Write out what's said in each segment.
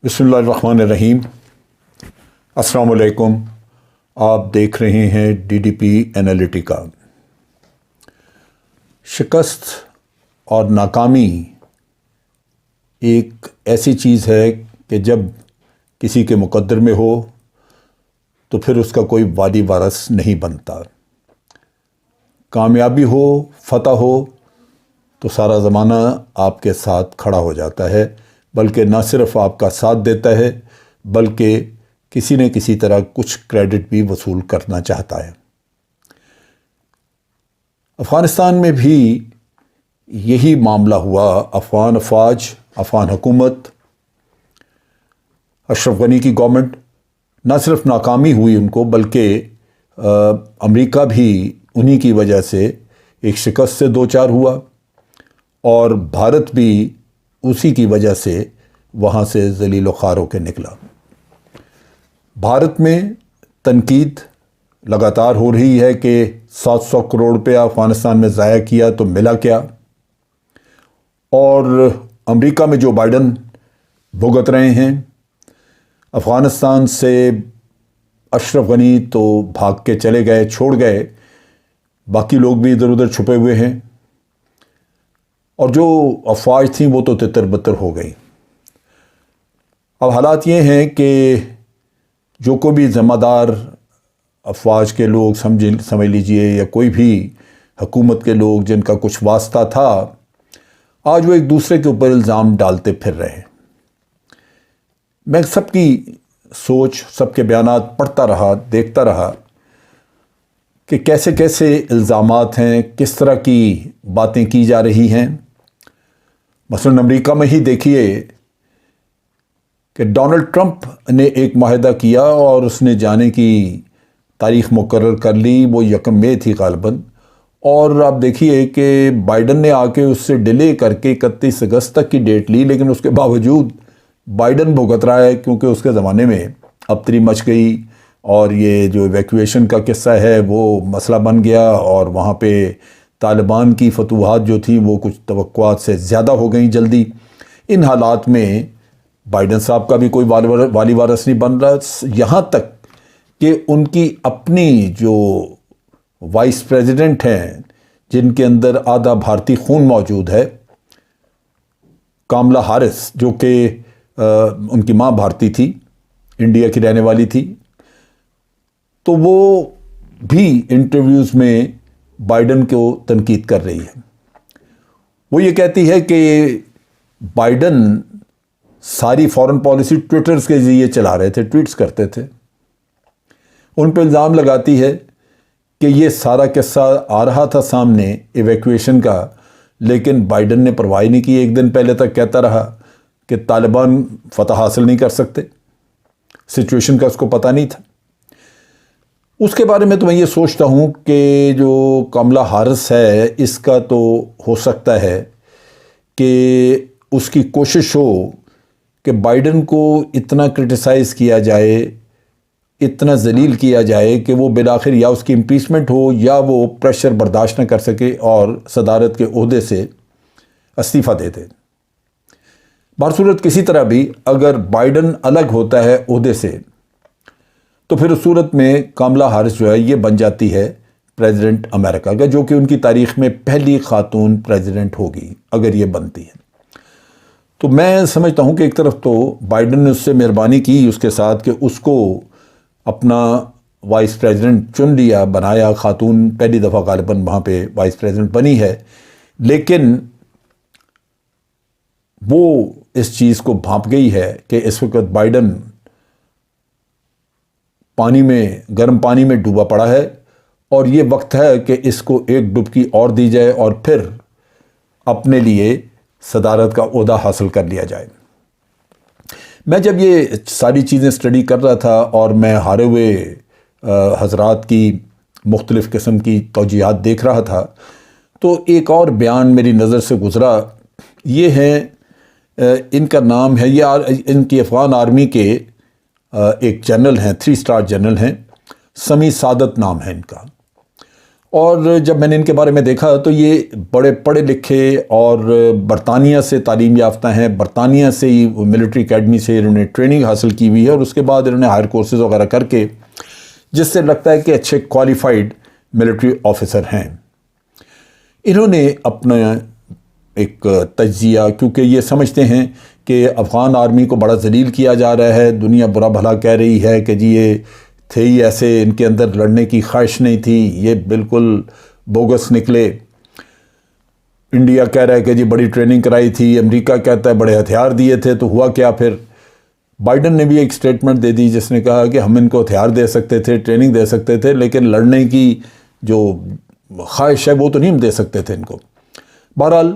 بسم اللہ الرحمن الرحیم۔ السلام علیکم۔ آپ دیکھ رہے ہیں DDP انالیٹیکا۔ شکست اور ناکامی ایک ایسی چیز ہے کہ جب کسی کے مقدر میں ہو تو پھر اس کا کوئی والی وارث نہیں بنتا۔ کامیابی ہو، فتح ہو تو سارا زمانہ آپ کے ساتھ کھڑا ہو جاتا ہے، بلکہ نہ صرف آپ کا ساتھ دیتا ہے بلکہ کسی نہ کسی طرح کچھ کریڈٹ بھی وصول کرنا چاہتا ہے۔ افغانستان میں بھی یہی معاملہ ہوا۔ افغان افواج، افغان حکومت، اشرف غنی کی گورنمنٹ، نہ صرف ناکامی ہوئی ان کو بلکہ امریکہ بھی انہی کی وجہ سے ایک شکست سے دوچار ہوا، اور بھارت بھی اسی کی وجہ سے وہاں سے ذلیل و خوار ہو کے نکلا۔ بھارت میں تنقید لگاتار ہو رہی ہے کہ 700 کروڑ روپیہ افغانستان میں ضائع کیا تو ملا کیا، اور امریکہ میں جو بائیڈن بھگت رہے ہیں۔ افغانستان سے اشرف غنی تو بھاگ کے چلے گئے، چھوڑ گئے، باقی لوگ بھی ادھر ادھر چھپے ہوئے ہیں، اور جو افواج تھیں وہ تو تتر بتر ہو گئی۔ اب حالات یہ ہیں کہ جو کوئی بھی ذمہ دار افواج کے لوگ سمجھ لیجئے یا کوئی بھی حکومت کے لوگ جن کا کچھ واسطہ تھا، آج وہ ایک دوسرے کے اوپر الزام ڈالتے پھر رہے ہیں۔ میں سب کی سوچ، سب کے بیانات پڑھتا رہا، دیکھتا رہا کہ کیسے کیسے الزامات ہیں، کس طرح کی باتیں کی جا رہی ہیں۔ مثلاً امریکہ میں ہی دیکھیے کہ ڈونلڈ ٹرمپ نے ایک معاہدہ کیا اور اس نے جانے کی تاریخ مقرر کر لی، وہ 1 مئی تھی غالباً، اور آپ دیکھیے کہ بائیڈن نے آ کے اس سے ڈیلے کر کے 31 اگست تک کی ڈیٹ لی، لیکن اس کے باوجود بائیڈن بھگت رہا ہے، کیونکہ اس کے زمانے میں ابتری مچ گئی، اور یہ جو ایویکویشن کا قصہ ہے وہ مسئلہ بن گیا، اور وہاں پہ طالبان کی فتوحات جو تھیں وہ کچھ توقعات سے زیادہ ہو گئیں جلدی۔ ان حالات میں بائیڈن صاحب کا بھی کوئی والی وارث نہیں بن رہا، یہاں تک کہ ان کی اپنی جو وائس پریزیڈنٹ ہیں جن کے اندر آدھا بھارتی خون موجود ہے، کاملا ہیرس، جو کہ ان کی ماں بھارتی تھی، انڈیا کی رہنے والی تھی، تو وہ بھی انٹرویوز میں بائیڈن کو تنقید کر رہی ہے۔ وہ یہ کہتی ہے کہ بائیڈن ساری فارن پالیسی ٹویٹرز کے ذریعے چلا رہے تھے، ٹویٹس کرتے تھے۔ ان پہ الزام لگاتی ہے کہ یہ سارا قصہ آ رہا تھا سامنے ایویکویشن کا، لیکن بائیڈن نے پرواہ نہیں کی، ایک دن پہلے تک کہتا رہا کہ طالبان فتح حاصل نہیں کر سکتے، سچویشن کا اس کو پتہ نہیں تھا۔ اس کے بارے میں تو میں یہ سوچتا ہوں کہ جو کاملا ہیرس ہے، اس کا تو ہو سکتا ہے کہ اس کی کوشش ہو کہ بائیڈن کو اتنا کرٹیسائز کیا جائے، اتنا ذلیل کیا جائے کہ وہ بالآخر یا اس کی امپیچمنٹ ہو یا وہ پریشر برداشت نہ کر سکے اور صدارت کے عہدے سے استعفیٰ دے دے۔ بہرصورت کسی طرح بھی اگر بائیڈن الگ ہوتا ہے عہدے سے تو پھر اس صورت میں کاملا ہیرس جو ہے یہ بن جاتی ہے پریزیڈنٹ امریکہ کا، جو کہ ان کی تاریخ میں پہلی خاتون پریزیڈنٹ ہوگی اگر یہ بنتی ہے۔ تو میں سمجھتا ہوں کہ ایک طرف تو بائیڈن نے اس سے مہربانی کی اس کے ساتھ کہ اس کو اپنا وائس پریزیڈنٹ چن لیا، بنایا، خاتون پہلی دفعہ غالباً وہاں پہ وائس پریزیڈنٹ بنی ہے، لیکن وہ اس چیز کو بھانپ گئی ہے کہ اس وقت بائیڈن گرم پانی میں ڈوبا پڑا ہے، اور یہ وقت ہے کہ اس کو ایک ڈبکی اور دی جائے اور پھر اپنے لیے صدارت کا عہدہ حاصل کر لیا جائے۔ میں جب یہ ساری چیزیں اسٹڈی کر رہا تھا اور میں ہارے ہوئے حضرات کی مختلف قسم کی توجیہات دیکھ رہا تھا، تو ایک اور بیان میری نظر سے گزرا۔ یہ ہے، ان کا نام ہے، یہ ان کی افغان آرمی کے ایک جنرل ہیں، 3 اسٹار جنرل ہیں، سمیع سعادت نام ہے ان کا، اور جب میں نے ان کے بارے میں دیکھا تو یہ بڑے پڑھے لکھے اور برطانیہ سے تعلیم یافتہ ہیں، برطانیہ سے ہی ملٹری اکیڈمی سے انہوں نے ٹریننگ حاصل کی ہوئی ہے، اور اس کے بعد انہوں نے ہائر کورسز وغیرہ کر کے، جس سے لگتا ہے کہ اچھے کوالیفائڈ ملٹری آفیسر ہیں۔ انہوں نے اپنا ایک تجزیہ، کیونکہ یہ سمجھتے ہیں کہ افغان آرمی کو بڑا ذلیل کیا جا رہا ہے، دنیا برا بھلا کہہ رہی ہے کہ جی یہ تھے ہی ایسے، ان کے اندر لڑنے کی خواہش نہیں تھی، یہ بالکل بوگس نکلے۔ انڈیا کہہ رہا ہے کہ جی بڑی ٹریننگ کرائی تھی، امریکہ کہتا ہے بڑے ہتھیار دیے تھے، تو ہوا کیا پھر؟ بائیڈن نے بھی ایک سٹیٹمنٹ دے دی جس نے کہا کہ ہم ان کو ہتھیار دے سکتے تھے، ٹریننگ دے سکتے تھے، لیکن لڑنے کی جو خواہش ہے وہ تو نہیں ہم دے سکتے تھے ان کو۔ بہرحال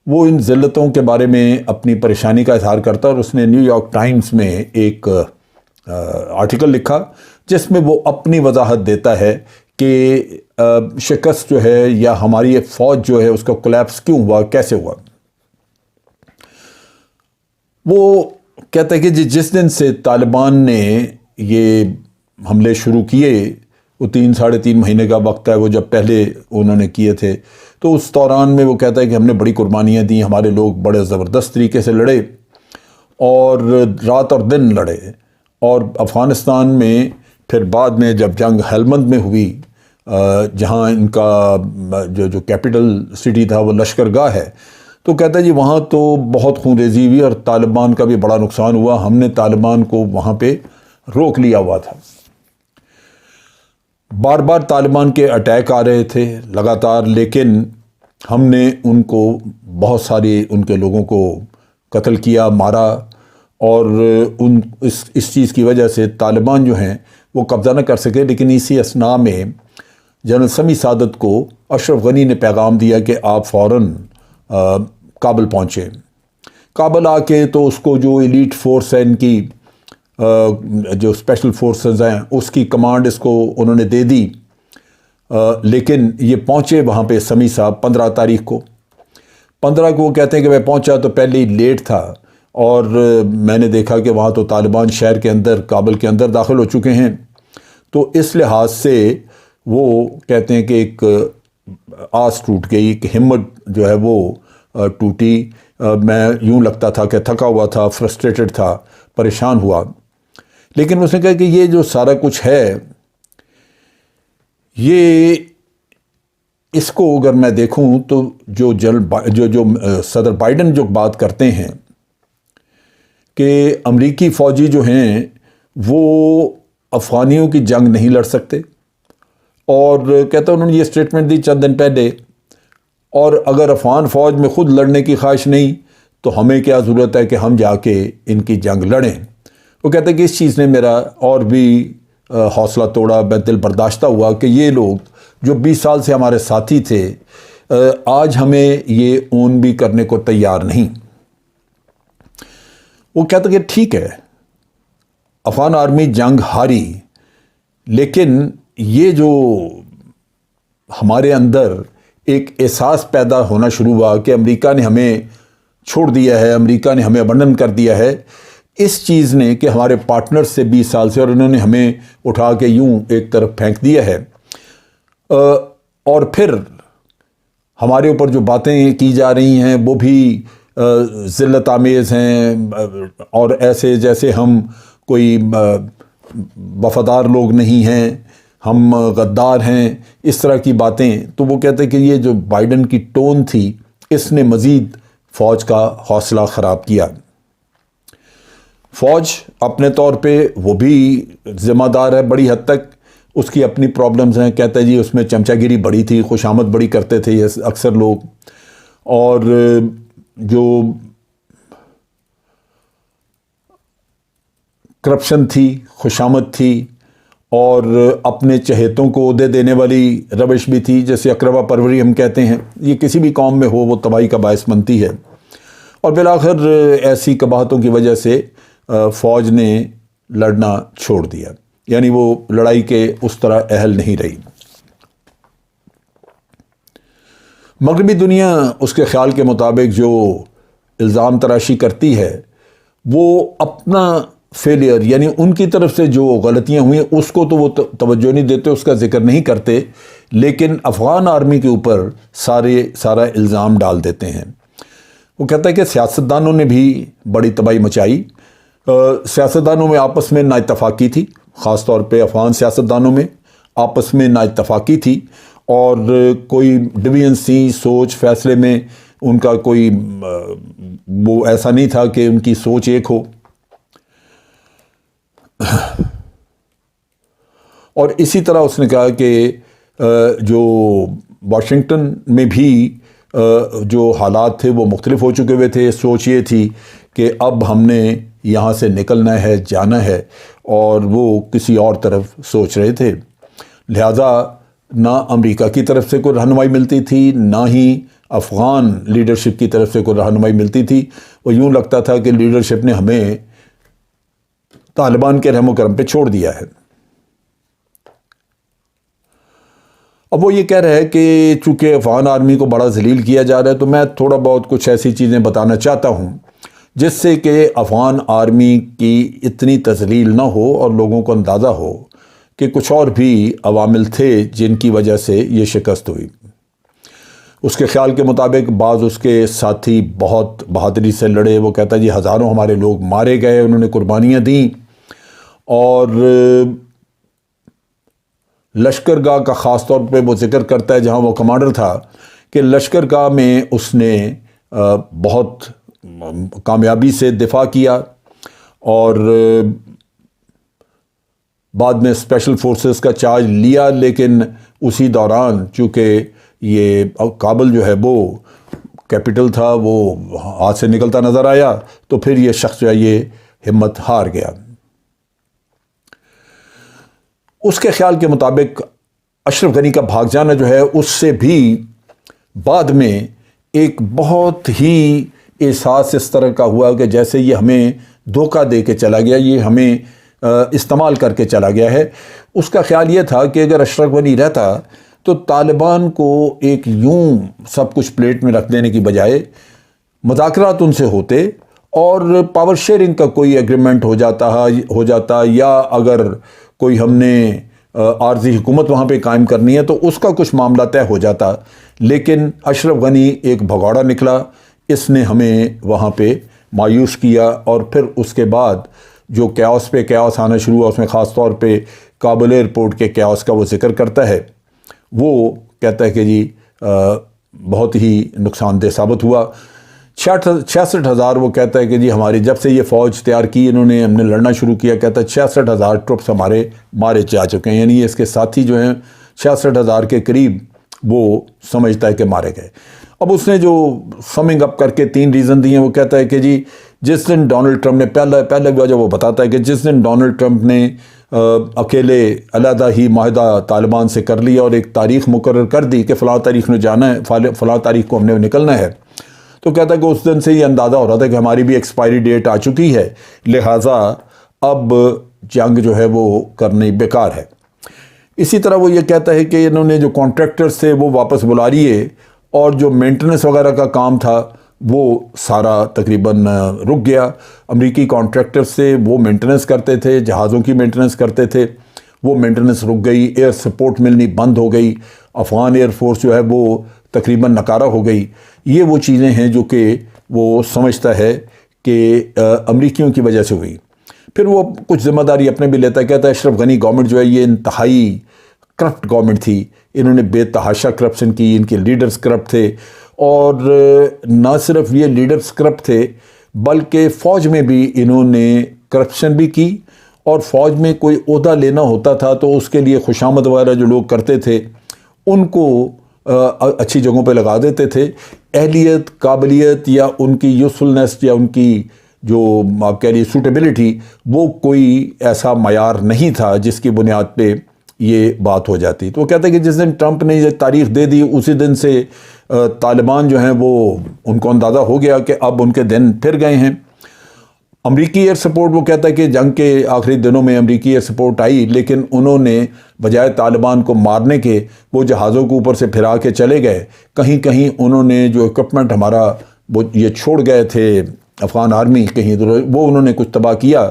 وہ ان ذلتوں کے بارے میں اپنی پریشانی کا اظہار کرتا، اور اس نے نیو یارک ٹائمز میں ایک آرٹیکل لکھا جس میں وہ اپنی وضاحت دیتا ہے کہ شکست جو ہے یا ہماری فوج جو ہے اس کا کولیپس کیوں ہوا، کیسے ہوا۔ وہ کہتا ہے کہ جس دن سے طالبان نے یہ حملے شروع کیے، وہ 3-3.5 مہینے کا وقت ہے وہ جب پہلے انہوں نے کیے تھے، تو اس دوران میں وہ کہتا ہے کہ ہم نے بڑی قربانیاں دیں، ہمارے لوگ بڑے زبردست طریقے سے لڑے اور رات اور دن لڑے، اور افغانستان میں پھر بعد میں جب جنگ ہلمند میں ہوئی، جہاں ان کا جو کیپٹل سٹی تھا وہ لشکر گاہ ہے، تو کہتا ہے جی وہاں تو بہت خون ریزی ہوئی اور طالبان کا بھی بڑا نقصان ہوا، ہم نے طالبان کو وہاں پہ روک لیا ہوا تھا۔ بار بار طالبان کے اٹیک آ رہے تھے لگاتار، لیکن ہم نے ان کو بہت سارے ان کے لوگوں کو قتل کیا، مارا، اور اس چیز کی وجہ سے طالبان جو ہیں وہ قبضہ نہ کر سکے۔ لیکن اسی اثناء میں جنرل سمیع سعادت کو اشرف غنی نے پیغام دیا کہ آپ فوراً کابل پہنچے۔ کابل آ کے تو اس کو جو ایلیٹ فورس ہے ان کی، جو اسپیشل فورسز ہیں، اس کی کمانڈ اس کو انہوں نے دے دی، لیکن یہ پہنچے وہاں پہ سمیع صاحب 15 تاریخ کو۔ 15 کو وہ کہتے ہیں کہ میں پہنچا تو پہلے ہی لیٹ تھا، اور میں نے دیکھا کہ وہاں تو طالبان شہر کے اندر، کابل کے اندر داخل ہو چکے ہیں، تو اس لحاظ سے وہ کہتے ہیں کہ ایک آس ٹوٹ گئی، ایک ہمت جو ہے وہ ٹوٹی۔ میں یوں لگتا تھا کہ تھکا ہوا تھا، فرسٹریٹڈ تھا، پریشان ہوا۔ لیکن اس نے کہا کہ یہ جو سارا کچھ ہے، یہ اس کو اگر میں دیکھوں تو جو صدر بائیڈن جو بات کرتے ہیں کہ امریکی فوجی جو ہیں وہ افغانیوں کی جنگ نہیں لڑ سکتے، اور کہتا انہوں نے یہ سٹیٹمنٹ دی چند دن پہلے، اور اگر افغان فوج میں خود لڑنے کی خواہش نہیں تو ہمیں کیا ضرورت ہے کہ ہم جا کے ان کی جنگ لڑیں۔ وہ کہتا ہے کہ اس چیز نے میرا اور بھی حوصلہ توڑا، میں دل برداشتہ ہوا کہ یہ لوگ جو 20 سال سے ہمارے ساتھی تھے، آج ہمیں یہ اون بھی کرنے کو تیار نہیں۔ وہ کہتا کہ ٹھیک ہے، افغان آرمی جنگ ہاری، لیکن یہ جو ہمارے اندر ایک احساس پیدا ہونا شروع ہوا کہ امریکہ نے ہمیں چھوڑ دیا ہے، امریکہ نے ہمیں ابنڈن کر دیا ہے، اس چیز نے کہ ہمارے پارٹنر سے 20 سال سے، اور انہوں نے ہمیں اٹھا کے یوں ایک طرف پھینک دیا ہے، اور پھر ہمارے اوپر جو باتیں کی جا رہی ہیں وہ بھی ذلت آمیز ہیں، اور ایسے جیسے ہم کوئی وفادار لوگ نہیں ہیں، ہم غدار ہیں، اس طرح کی باتیں۔ تو وہ کہتے ہیں کہ یہ جو بائیڈن کی ٹون تھی، اس نے مزید فوج کا حوصلہ خراب کیا۔ فوج اپنے طور پہ وہ بھی ذمہ دار ہے بڑی حد تک، اس کی اپنی پرابلمز ہیں۔ کہتا ہے جی اس میں چمچہ گیری بڑی تھی، خوشامد بڑی کرتے تھے یہ اکثر لوگ، اور جو کرپشن تھی، خوشامد تھی، اور اپنے چہیتوں کو عہدے دینے والی روش بھی تھی، جیسے اقربا پروری ہم کہتے ہیں، یہ کسی بھی قوم میں ہو وہ تباہی کا باعث بنتی ہے۔ اور بالآخر ایسی قباحتوں کی وجہ سے فوج نے لڑنا چھوڑ دیا، یعنی وہ لڑائی کے اس طرح اہل نہیں رہی۔ مغربی دنیا اس کے خیال کے مطابق جو الزام تراشی کرتی ہے، وہ اپنا فیلئر یعنی ان کی طرف سے جو غلطیاں ہوئیں اس کو تو وہ توجہ نہیں دیتے، اس کا ذکر نہیں کرتے، لیکن افغان آرمی کے اوپر سارا الزام ڈال دیتے ہیں۔ وہ کہتا ہے کہ سیاستدانوں نے بھی بڑی تباہی مچائی، سیاستدانوں میں آپس میں نا اتفاقی تھی، خاص طور پہ افغان سیاستدانوں میں آپس میں نا اتفاقی تھی، اور کوئی ڈویژنز تھی سوچ فیصلے میں، ان کا کوئی وہ ایسا نہیں تھا کہ ان کی سوچ ایک ہو۔ اور اسی طرح اس نے کہا کہ جو واشنگٹن میں بھی جو حالات تھے وہ مختلف ہو چکے ہوئے تھے، سوچ یہ تھی کہ اب ہم نے یہاں سے نکلنا ہے، جانا ہے، اور وہ کسی اور طرف سوچ رہے تھے، لہذا نہ امریکہ کی طرف سے کوئی رہنمائی ملتی تھی، نہ ہی افغان لیڈرشپ کی طرف سے کوئی رہنمائی ملتی تھی۔ وہ یوں لگتا تھا کہ لیڈرشپ نے ہمیں طالبان کے رحم و کرم پہ چھوڑ دیا ہے۔ اب وہ یہ کہہ رہا ہے کہ چونکہ افغان آرمی کو بڑا ذلیل کیا جا رہا ہے، تو میں تھوڑا بہت کچھ ایسی چیزیں بتانا چاہتا ہوں جس سے کہ افغان آرمی کی اتنی تذلیل نہ ہو اور لوگوں کو اندازہ ہو کہ کچھ اور بھی عوامل تھے جن کی وجہ سے یہ شکست ہوئی۔ اس کے خیال کے مطابق بعض اس کے ساتھی بہت بہادری سے لڑے۔ وہ کہتا ہے جی ہزاروں ہمارے لوگ مارے گئے، انہوں نے قربانیاں دیں، اور لشکر گاہ کا خاص طور پہ وہ ذکر کرتا ہے جہاں وہ کمانڈر تھا کہ لشکر گاہ میں اس نے بہت کامیابی سے دفاع کیا، اور بعد میں اسپیشل فورسز کا چارج لیا، لیکن اسی دوران چونکہ یہ کابل جو ہے وہ کیپٹل تھا، وہ ہاتھ سے نکلتا نظر آیا، تو پھر یہ شخص جو ہے یہ ہمت ہار گیا۔ اس کے خیال کے مطابق اشرف غنی کا بھاگ جانا جو ہے اس سے بھی بعد میں ایک بہت ہی احساس اس طرح کا ہوا کہ جیسے یہ ہمیں دھوکہ دے کے چلا گیا، یہ ہمیں استعمال کر کے چلا گیا ہے۔ اس کا خیال یہ تھا کہ اگر اشرف غنی رہتا تو طالبان کو ایک یوں سب کچھ پلیٹ میں رکھ دینے کی بجائے مذاکرات ان سے ہوتے اور پاور شیئرنگ کا کوئی ایگریمنٹ ہو جاتا، یا اگر کوئی ہم نے عارضی حکومت وہاں پہ قائم کرنی ہے تو اس کا کچھ معاملہ طے ہو جاتا۔ لیکن اشرف غنی ایک بھگوڑا نکلا، اس نے ہمیں وہاں پہ مایوس کیا، اور پھر اس کے بعد جو کیاس پہ کیاس آنا شروع ہوا، اس میں خاص طور پہ کابل ایئرپورٹ کے کیاس کا وہ ذکر کرتا ہے۔ وہ کہتا ہے کہ جی بہت ہی نقصان دہ ثابت ہوا۔ 66,000 وہ کہتا ہے کہ جی ہماری جب سے یہ فوج تیار کی ہم نے لڑنا شروع کیا، کہتا ہے 66,000 ٹرپس ہمارے مارے جا چکے ہیں، یعنی اس کے ساتھی جو ہیں 66,000 کے قریب وہ سمجھتا ہے کہ مارے گئے۔ اب اس نے جو سمنگ اپ کر کے 3 ریزن دیے ہیں، وہ کہتا ہے کہ جی جس دن ڈونلڈ ٹرمپ نے پہلے وجہ وہ بتاتا ہے کہ جس دن ڈونلڈ ٹرمپ نے اکیلے علیحدہ ہی معاہدہ طالبان سے کر لیا اور ایک تاریخ مقرر کر دی کہ فلاں تاریخ میں جانا ہے، فلاں تاریخ کو ہم نے نکلنا ہے، تو کہتا ہے کہ اس دن سے یہ اندازہ ہو رہا تھا کہ ہماری بھی ایکسپائری ڈیٹ آ چکی ہے، لہٰذا اب جنگ جو ہے وہ کرنی بیکار ہے۔ اسی طرح وہ یہ کہتا ہے کہ انہوں نے جو کانٹریکٹرز تھے وہ واپس بلا لیے، اور جو مینٹننس وغیرہ کا کام تھا وہ سارا تقریباً رک گیا۔ امریکی کانٹریکٹرز سے وہ مینٹننس کرتے تھے، جہازوں کی مینٹننس کرتے تھے، وہ مینٹننس رک گئی، ایئر سپورٹ ملنی بند ہو گئی، افغان ایئر فورس جو ہے وہ تقریباً ناکارہ ہو گئی۔ یہ وہ چیزیں ہیں جو کہ وہ سمجھتا ہے کہ امریکیوں کی وجہ سے ہوئی۔ پھر وہ کچھ ذمہ داری اپنے بھی لیتا ہے، کہتا ہے اشرف غنی گورنمنٹ جو ہے یہ انتہائی کرپٹ گورنمنٹ تھی، انہوں نے بے تحاشا کرپشن کی، ان کے لیڈرز کرپٹ تھے، اور نہ صرف یہ لیڈرز کرپٹ تھے بلکہ فوج میں بھی انہوں نے کرپشن بھی کی، اور فوج میں کوئی عہدہ لینا ہوتا تھا تو اس کے لیے خوشامد وغیرہ جو لوگ کرتے تھے ان کو اچھی جگہوں پہ لگا دیتے تھے۔ اہلیت، قابلیت یا ان کی یوزفلنس یا ان کی جو آپ کہہ لیے سوٹیبلٹی، وہ کوئی ایسا معیار نہیں تھا جس کی بنیاد پہ یہ بات ہو جاتی۔ تو وہ کہتے ہیں کہ جس دن ٹرمپ نے یہ تاریخ دے دی اسی دن سے طالبان جو ہیں وہ ان کو اندازہ ہو گیا کہ اب ان کے دن پھر گئے ہیں۔ امریکی ایئر سپورٹ، وہ کہتا ہے کہ جنگ کے آخری دنوں میں امریکی ایئر سپورٹ آئی، لیکن انہوں نے بجائے طالبان کو مارنے کے وہ جہازوں کے اوپر سے پھرا کے چلے گئے۔ کہیں کہیں انہوں نے جو اکوپمنٹ ہمارا وہ یہ چھوڑ گئے تھے افغان آرمی، کہیں وہ انہوں نے کچھ تباہ کیا،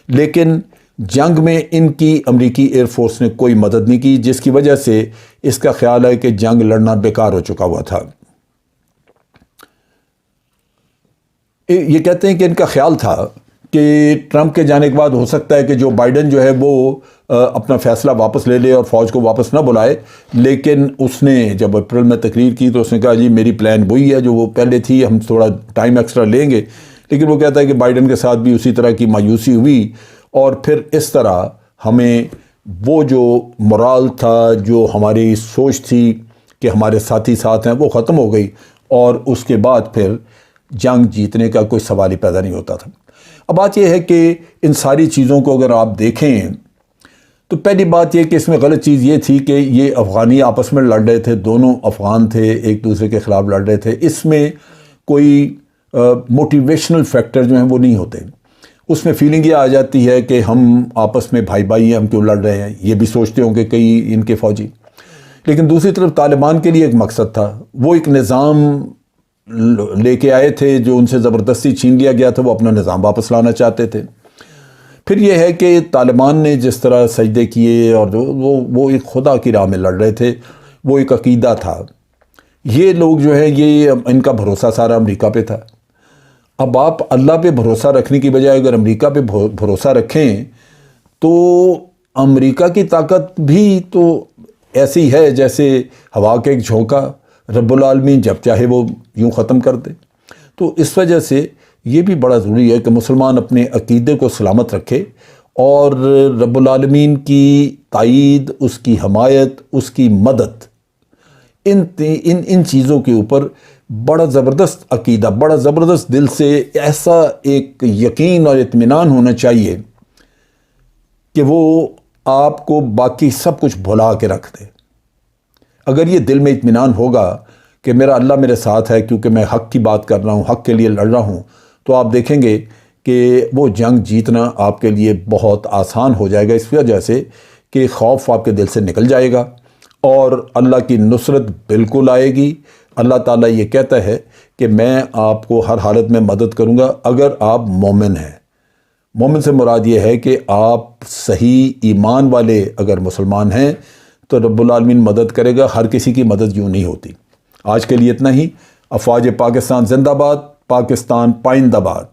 لیکن جنگ میں ان کی امریکی ایئر فورس نے کوئی مدد نہیں کی، جس کی وجہ سے اس کا خیال ہے کہ جنگ لڑنا بیکار ہو چکا ہوا تھا۔ یہ کہتے ہیں کہ ان کا خیال تھا کہ ٹرمپ کے جانے کے بعد ہو سکتا ہے کہ جو بائیڈن جو ہے وہ اپنا فیصلہ واپس لے لے اور فوج کو واپس نہ بلائے، لیکن اس نے جب اپریل میں تقریر کی تو اس نے کہا جی میری پلان وہی ہے جو وہ پہلے تھی، ہم تھوڑا ٹائم ایکسٹرا لیں گے۔ لیکن وہ کہتا ہے کہ بائیڈن کے ساتھ بھی اسی طرح کی مایوسی ہوئی، اور پھر اس طرح ہمیں وہ جو مورال تھا، جو ہماری سوچ تھی کہ ہمارے ساتھی ساتھ ہیں، وہ ختم ہو گئی، اور اس کے بعد پھر جنگ جیتنے کا کوئی سوال ہی پیدا نہیں ہوتا تھا۔ اب بات یہ ہے کہ ان ساری چیزوں کو اگر آپ دیکھیں تو پہلی بات یہ کہ اس میں غلط چیز یہ تھی کہ یہ افغانی آپس میں لڑ رہے تھے، دونوں افغان تھے، ایک دوسرے کے خلاف لڑ رہے تھے۔ اس میں کوئی موٹیویشنل فیکٹر جو ہیں وہ نہیں ہوتے، اس میں فیلنگ یہ آ جاتی ہے کہ ہم آپس میں بھائی بھائی ہیں، ہم کیوں لڑ رہے ہیں، یہ بھی سوچتے ہوں کہ کئی ان کے فوجی۔ لیکن دوسری طرف طالبان کے لیے ایک مقصد تھا، وہ ایک نظام لے کے آئے تھے جو ان سے زبردستی چھین لیا گیا تھا، وہ اپنا نظام واپس لانا چاہتے تھے۔ پھر یہ ہے کہ طالبان نے جس طرح سجدے کیے اور وہ ایک خدا کی راہ میں لڑ رہے تھے، وہ ایک عقیدہ تھا۔ یہ لوگ جو ہے یہ ان کا بھروسہ سارا امریکہ پہ تھا۔ اب آپ اللہ پہ بھروسہ رکھنے کی بجائے اگر امریکہ پہ بھروسہ رکھیں تو امریکہ کی طاقت بھی تو ایسی ہے جیسے ہوا کا ایک جھونکا، رب العالمین جب چاہے وہ یوں ختم کر دے۔ تو اس وجہ سے یہ بھی بڑا ضروری ہے کہ مسلمان اپنے عقیدے کو سلامت رکھے اور رب العالمین کی تائید، اس کی حمایت، اس کی مدد، ان چیزوں کے اوپر بڑا زبردست عقیدہ، بڑا زبردست دل سے ایسا ایک یقین اور اطمینان ہونا چاہیے کہ وہ آپ کو باقی سب کچھ بھلا کے رکھ دے۔ اگر یہ دل میں اطمینان ہوگا کہ میرا اللہ میرے ساتھ ہے کیونکہ میں حق کی بات کر رہا ہوں، حق کے لیے لڑ رہا ہوں، تو آپ دیکھیں گے کہ وہ جنگ جیتنا آپ کے لیے بہت آسان ہو جائے گا، اس وجہ سے کہ خوف آپ کے دل سے نکل جائے گا اور اللہ کی نصرت بالکل آئے گی۔ اللہ تعالیٰ یہ کہتا ہے کہ میں آپ کو ہر حالت میں مدد کروں گا اگر آپ مومن ہیں۔ مومن سے مراد یہ ہے کہ آپ صحیح ایمان والے اگر مسلمان ہیں تو رب العالمین مدد کرے گا، ہر کسی کی مدد یوں نہیں ہوتی۔ آج کے لیے اتنا ہی۔ افواج پاکستان زندہ باد، پاکستان پائندہ باد۔